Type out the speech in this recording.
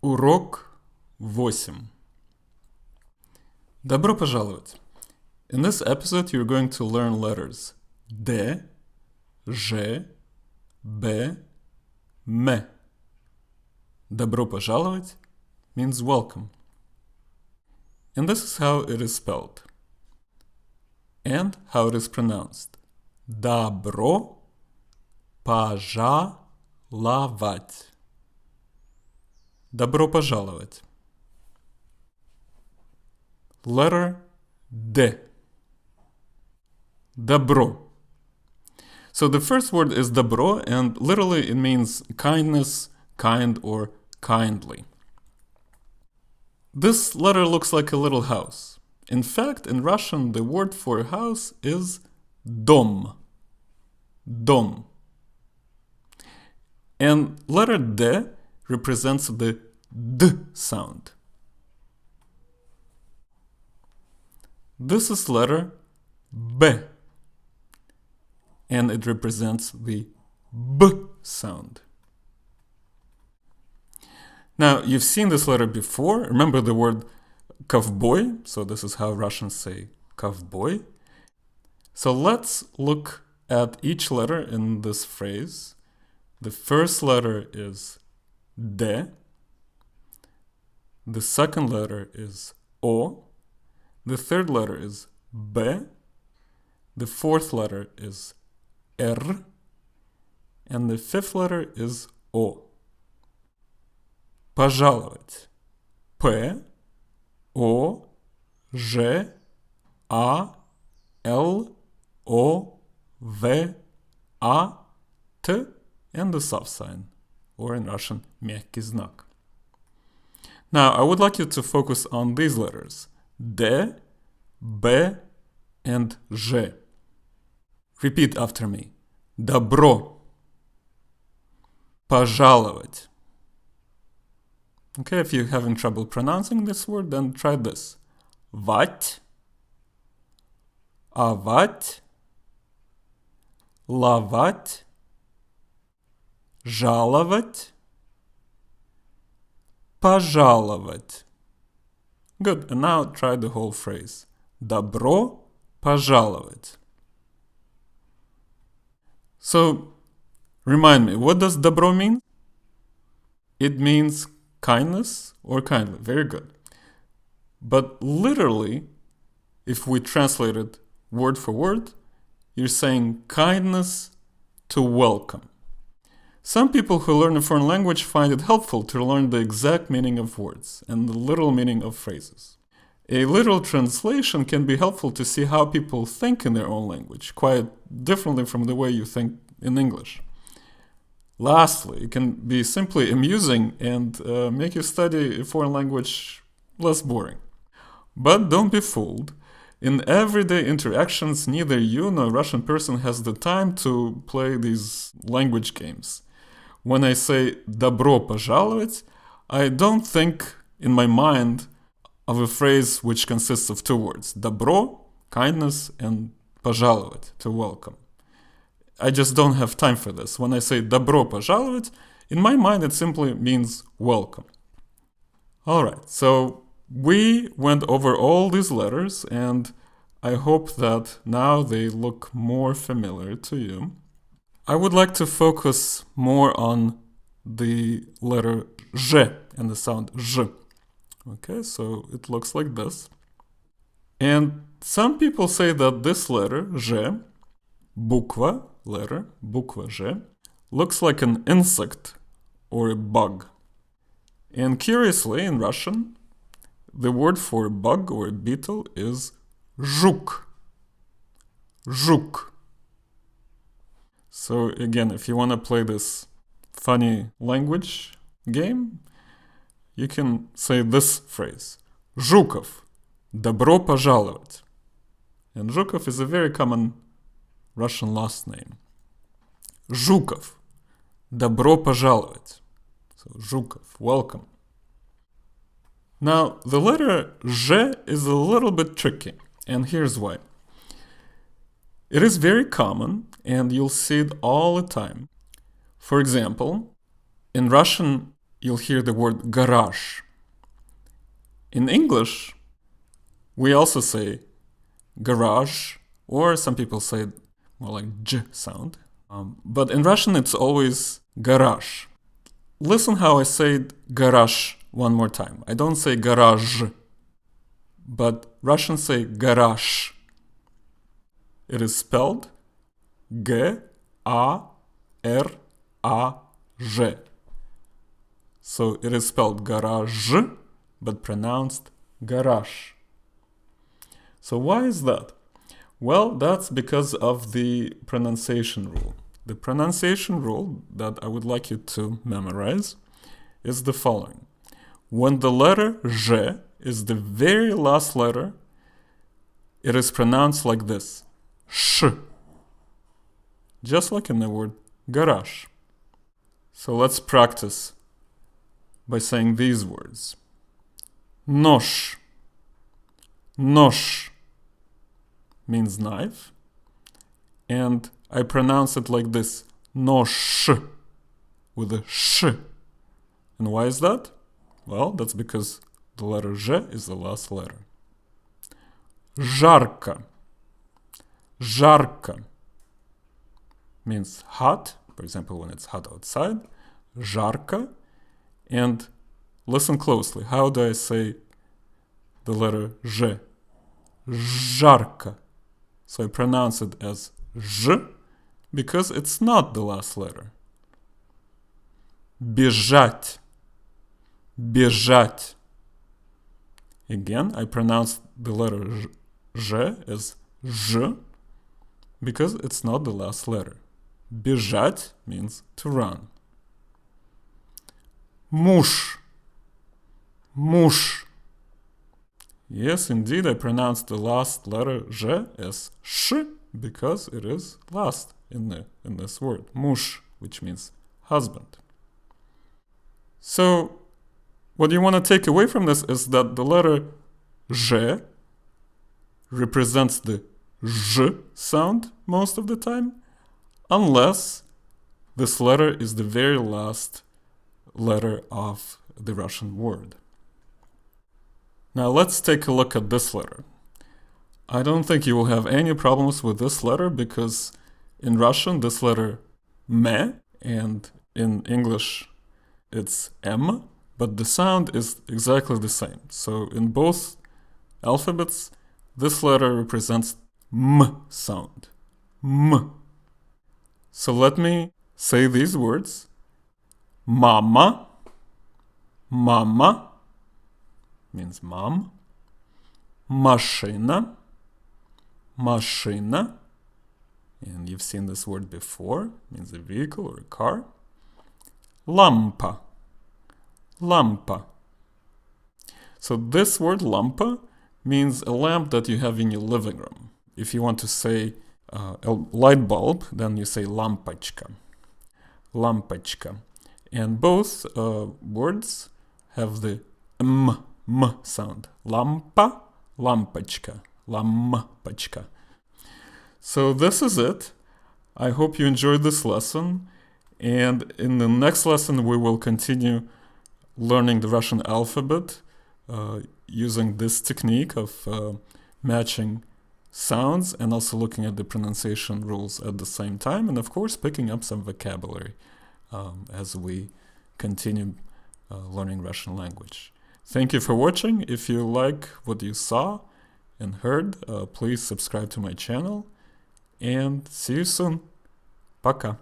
Урок 8. Добро пожаловать! In this episode you're going to learn letters D, Ж, Б, М. Добро пожаловать means welcome. And this is how it is spelled. And how it is pronounced. Добро пожаловать. Добро пожаловать. Letter D. Добро. So the first word is добро, and literally it means kindness, kind, or kindly. This letter looks like a little house. In fact, in Russian, the word for a house is dom. Dom. And letter D represents the D sound. This is letter B, and it represents the B sound. Now, you've seen this letter before. Remember the word ковбой, so this is how Russians say ковбой. So let's look at each letter in this phrase. The first letter is D. The second letter is O. The third letter is B. The fourth letter is R. And the fifth letter is O. Пожаловать. П, О, Ж, А, Л, О, В, А, Т, and the soft sign, or in Russian, мягкий знак. Now, I would like you to focus on these letters, D, B, and Ж. Repeat after me. Добро. Пожаловать. Okay, if you're having trouble pronouncing this word, then try this. Вать, авать, лавать, жаловать, пожаловать. Good, and now try the whole phrase. Добро пожаловать. So, remind me, what does добро mean? It means kindness or kindly. Very good. But literally, if we translate it word for word, you're saying kindness to welcome. Some people who learn a foreign language find it helpful to learn the exact meaning of words and the literal meaning of phrases. A literal translation can be helpful to see how people think in their own language, quite differently from the way you think in English. Lastly, it can be simply amusing and make you study a foreign language less boring. But don't be fooled. In everyday interactions, neither you nor a Russian person has the time to play these language games. When I say «добро пожаловать», I don't think in my mind of a phrase which consists of two words. «Добро», kindness, and «пожаловать», to welcome. I just don't have time for this. When I say «добро пожаловать», in my mind it simply means welcome. Alright, so we went over all these letters, and I hope that now they look more familiar to you. I would like to focus more on the letter Ж and the sound Ж. Okay, so it looks like this. And some people say that this letter, Ж, буква, letter, буква Ж, looks like an insect or a bug. And curiously, in Russian, the word for a bug or a beetle is жук. Жук. So again, if you want to play this funny language game, you can say this phrase. Жуков. Добро пожаловать. And Zhukov is a very common Russian last name. Zhukov. Добро пожаловать. So Zhukov, welcome. Now, the letter Ж is a little bit tricky, and here's why. It is very common, and you'll see it all the time. For example, in Russian, you'll hear the word garage. In English, we also say garage, or some people say it more like j sound. But in Russian, it's always garage. Listen how I say garage one more time. I don't say garage, but Russians say garage. It is spelled G-A-R-A-G. So it is spelled garage, but pronounced garage. So why is that? Well, that's because of the pronunciation rule. The pronunciation rule that I would like you to memorize is the following. When the letter Z is the very last letter, it is pronounced like this. Sh. Just like in the word garage. So let's practice by saying these words. Nosh. Nosh means knife. And I pronounce it like this. Nosh. With a sh. And why is that? Well, that's because the letter Z is the last letter. Жарко. Жарко means hot, for example, when it's hot outside. Жарко. And listen closely. How do I say the letter Z? Жарко. So I pronounce it as Z because it's not the last letter. Бежать. Бежать. Again, I pronounce the letter Z as Z because it's not the last letter. Бежать means to run. Муж. Муж. Yes, indeed, I pronounce the last letter Z as sh because it is last in this word. Muž, which means husband. So, what you want to take away from this is that the letter Z represents the Z sound most of the time, unless this letter is the very last letter of the Russian word. Now let's take a look at this letter. I don't think you will have any problems with this letter because in Russian this letter me, and in English it's M, but the sound is exactly the same. So in both alphabets, this letter represents M sound. M. So let me say these words. Mama. Mama means mom. Машина. Машина. And you've seen this word before. Means a vehicle or a car. Lampa. Lampa. So this word lampa means a lamp that you have in your living room. If you want to say a light bulb, then you say lampochka. Lampochka. And both words have the m sound. Lampa, lampochka, lampochka. So this is it. I hope you enjoyed this lesson. And in the next lesson, we will continue learning the Russian alphabet using this technique of matching sounds and also looking at the pronunciation rules at the same time. And of course, picking up some vocabulary as we continue learning Russian language. Thank you for watching. If you like what you saw and heard, please subscribe to my channel. And see you soon. Пока.